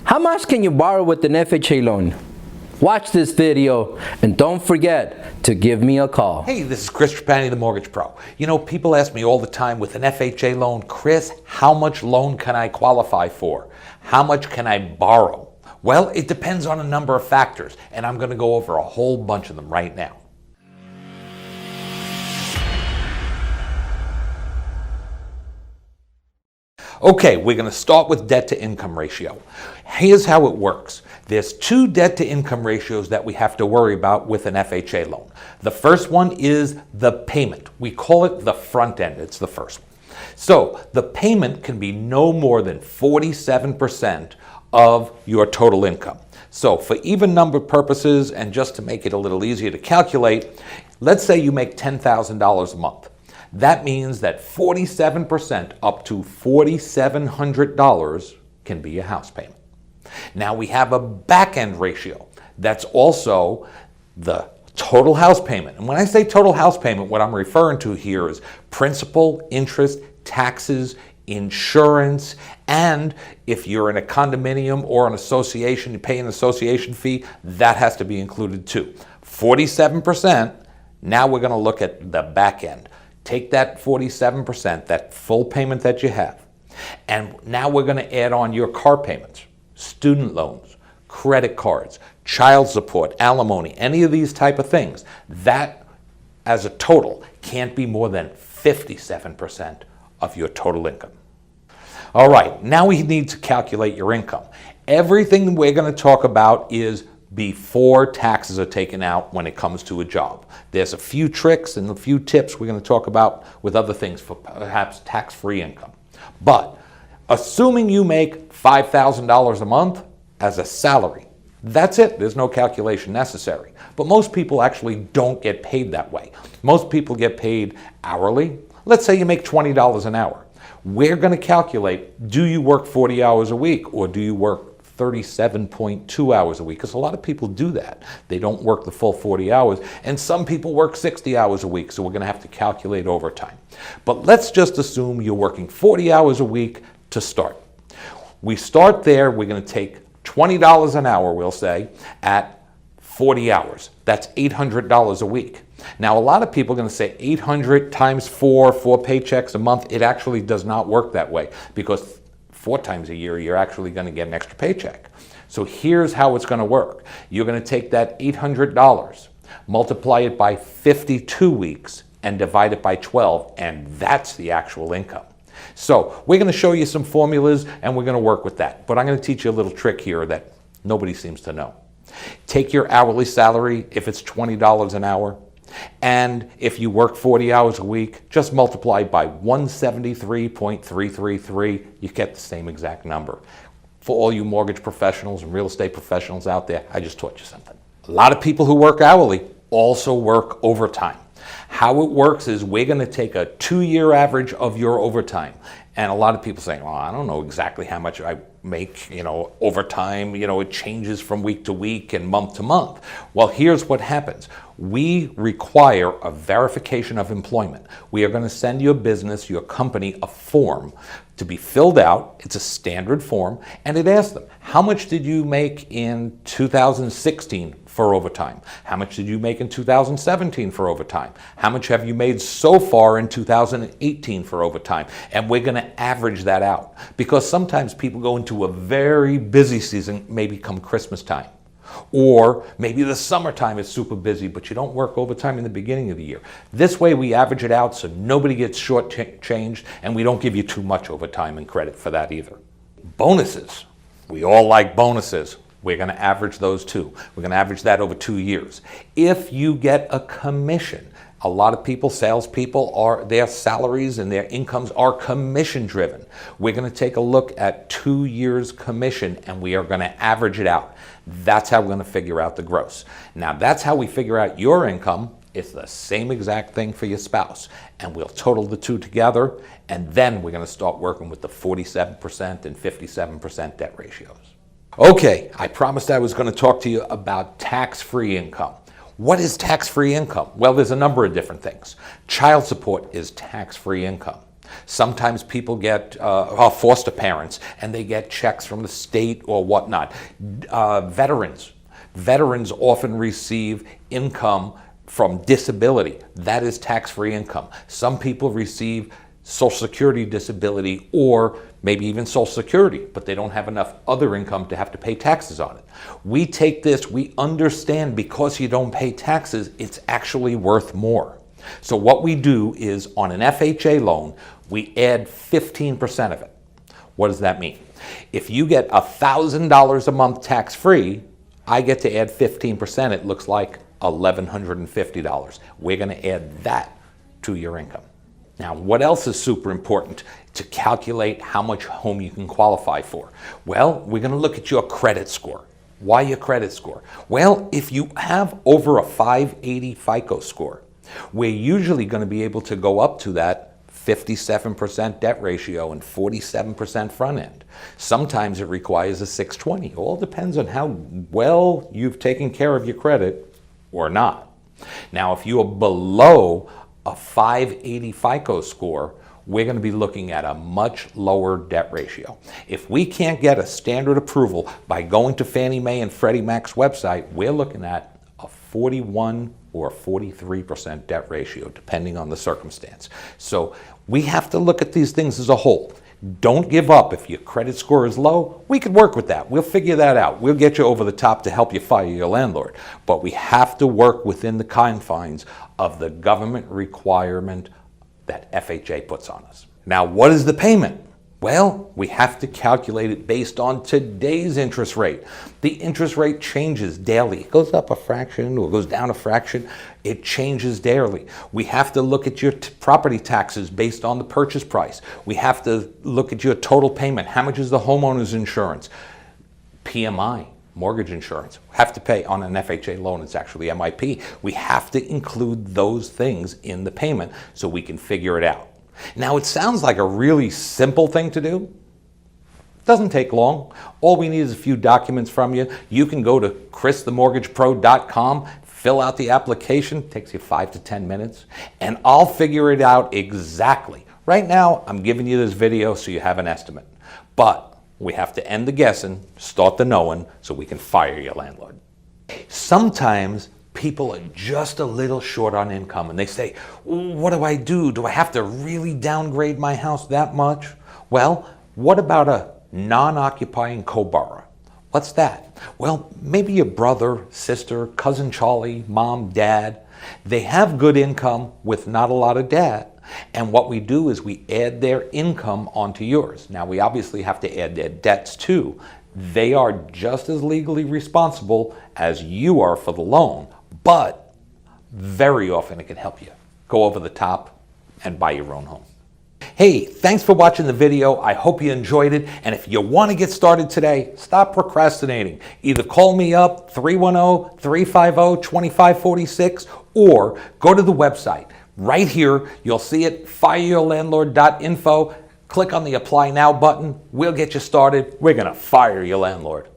How much can you borrow with an FHA loan? Watch this video and don't forget to give me a call. Hey, this is Chris Trapani, the Mortgage Pro. You know, people ask me all the time with an FHA loan, Chris, how much loan can I qualify for? How much can I borrow? Well, it depends on a number of factors, and I'm going to go over a whole bunch of them right now. Okay, we're going to start with debt to income ratio. Here's how it works. There's two debt to income ratios that we have to worry about with an FHA loan. The first one is the payment. We call it the front end. It's the first one. So the payment can be no more than 47% of your total income. So for even number purposes and just to make it a little easier to calculate, let's say you make $10,000 a month. That means that 47% up to $4,700 can be a house payment. Now we have a back-end ratio. That's also the total house payment. And when I say total house payment, what I'm referring to here is principal, interest, taxes, insurance, and if you're in a condominium or an association, you pay an association fee, that has to be included too. 47%, now we're going to look at the back end. Take that 47%, that full payment that you have, and now we're going to add on your car payments, student loans, credit cards, child support, alimony, any of these type of things. That, as a total, can't be more than 57% of your total income. All right, now we need to calculate your income. Everything we're going to talk about is before taxes are taken out when it comes to a job. There's a few tricks and a few tips we're going to talk about with other things for perhaps tax-free income. But assuming you make $5,000 a month as a salary, that's it. There's no calculation necessary. But most people actually don't get paid that way. Most people get paid hourly. Let's say you make $20 an hour. We're going to calculate, do you work 40 hours a week or do you work 37.2 hours a week? Because a lot of people do that. They don't work the full 40 hours, and some people work 60 hours a week, so we're going to have to calculate overtime. But let's just assume you're working 40 hours a week to start. We start there, we're going to take $20 an hour, we'll say, at 40 hours. That's $800 a week. Now, a lot of people are going to say 800 times 4 paychecks a month. It actually does not work that way because 4 times a year, you're actually going to get an extra paycheck. So here's how it's going to work. You're going to take that $800, multiply it by 52 weeks, and divide it by 12, and that's the actual income. So we're going to show you some formulas, and we're going to work with that. But I'm going to teach you a little trick here that nobody seems to know. Take your hourly salary, if it's $20 an hour, and if you work 40 hours a week, just multiply by 173.333. You get the same exact number. For all you mortgage professionals and real estate professionals out there, I just taught you something. A lot of people who work hourly also work overtime. How it works is we're going to take a 2-year average of your overtime. And a lot of people saying, well, I don't know exactly how much I make, overtime, it changes from week to week and month to month. Well, here's what happens. We require a verification of employment. We are going to send your business, your company, a form to be filled out. It's a standard form, and it asks them, how much did you make in 2016 for overtime? How much did you make in 2017 for overtime? How much have you made so far in 2018 for overtime? And we're going to average that out because sometimes people go into a very busy season, maybe come Christmas time. Or maybe the summertime is super busy, but you don't work overtime in the beginning of the year. This way we average it out so nobody gets shortchanged, and we don't give you too much overtime and credit for that either. Bonuses. We all like bonuses. We're going to average those too. We're going to average that over 2 years. If you get a commission, a lot of people, salespeople, their salaries and their incomes are commission driven. We're going to take a look at 2 years commission and we are going to average it out. That's how we're going to figure out the gross. Now that's how we figure out your income. It's the same exact thing for your spouse. And we'll total the two together, and then we're going to start working with the 47% and 57% debt ratios. Okay, I promised I was going to talk to you about tax-free income. What is tax-free income? Well, there's a number of different things. Child support is tax-free income. Sometimes people get foster parents and they get checks from the state or whatnot. Veterans often receive income from disability. That is tax-free income. Some people receive Social Security disability or maybe even Social Security, but they don't have enough other income to have to pay taxes on it. We take this, we understand because you don't pay taxes, it's actually worth more. So what we do is on an FHA loan, we add 15% of it. What does that mean? If you get $1,000 a month tax-free, I get to add 15%. It looks like $1,150. We're going to add that to your income. Now, what else is super important to calculate how much home you can qualify for? Well, we're going to look at your credit score. Why your credit score? Well, if you have over a 580 FICO score, we're usually going to be able to go up to that 57% debt ratio and 47% front end. Sometimes it requires a 620. It all depends on how well you've taken care of your credit or not. Now, if you are below a 580 FICO score, we're going to be looking at a much lower debt ratio. If we can't get a standard approval by going to Fannie Mae and Freddie Mac's website, we're looking at a 41 or 43% debt ratio, depending on the circumstance. So we have to look at these things as a whole. Don't give up. If your credit score is low, we could work with that. We'll figure that out. We'll get you over the top to help you fire your landlord. But we have to work within the confines of the government requirement that FHA puts on us. Now, what is the payment? Well, we have to calculate it based on today's interest rate. The interest rate changes daily. It goes up a fraction or goes down a fraction. It changes daily. We have to look at your property taxes based on the purchase price. We have to look at your total payment. How much is the homeowner's insurance? PMI, mortgage insurance. We have to pay on an FHA loan. It's actually MIP. We have to include those things in the payment so we can figure it out. Now, it sounds like a really simple thing to do. It doesn't take long. All we need is a few documents from you. You can go to christhemortgagepro.com, fill out the application. It takes you 5 to 10 minutes, and I'll figure it out exactly. Right now, I'm giving you this video so you have an estimate. But we have to end the guessing, start the knowing, so we can fire your landlord. Sometimes people are just a little short on income and they say, what do I do? Do I have to really downgrade my house that much? Well, what about a non-occupying co-borrower? What's that? Well, maybe your brother, sister, cousin Charlie, mom, dad, they have good income with not a lot of debt. And what we do is we add their income onto yours. Now, we obviously have to add their debts too. They are just as legally responsible as you are for the loan. But very often it can help you go over the top and buy your own home. Hey, thanks for watching the video. I hope you enjoyed it. And if you want to get started today, stop procrastinating. Either call me up, 310-350-2546, or go to the website. Right here, you'll see it, fireyourlandlord.info. Click on the Apply Now button. We'll get you started. We're going to fire your landlord.